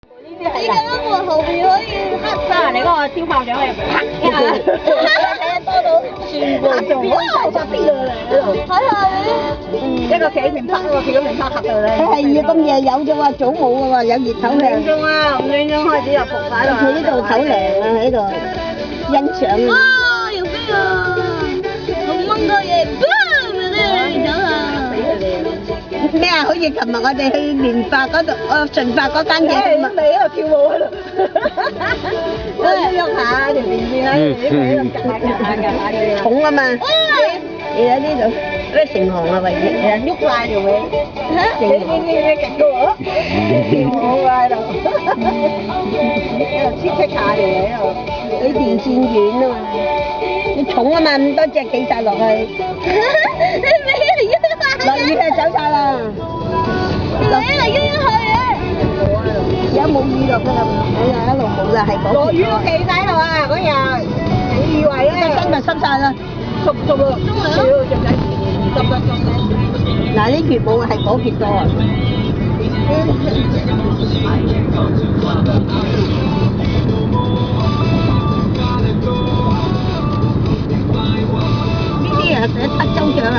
你咁樣我後邊可以黑晒，你嗰個燒炮仗係啪一下，睇得多到全部做曬出邊㗎啦！睇下你，一個企平拍，一個企平拍合到咧。佢係咁夜有啫喎，早冇㗎喎，有熱頭涼。5點鐘啊，5點鐘開始就復牌啦。佢呢度唞涼啊，喺度欣賞啊。哇！又飛啊！6蚊個嘢，boom 嗰啲走啊！咩啊？好似琴日我哋去聯發嗰度，順發嗰間嘢咁啊！你喺度跳舞喺度，喐下條電線啦，啲佢喺度夾下嘅。重啊嘛！你睇呢度啲成行啊，為喐曬條尾，你勁到我，跳舞喺度，喺度切下條尾喺度。啲電線軟啊嘛，你重啊嘛，咁多隻企曬落去。落雨就走晒啦，落雨嚟喐喐去嘅。而家冇雨落㗎啦，一路冇啦，係嗰。落雨都企晒喺度啊！嗰日，你以為咧？今日濕晒啦，濕咯，少隻仔濕得濕。嗱，啲月冇係嗰件多啊。呢啲啊，得州長啊！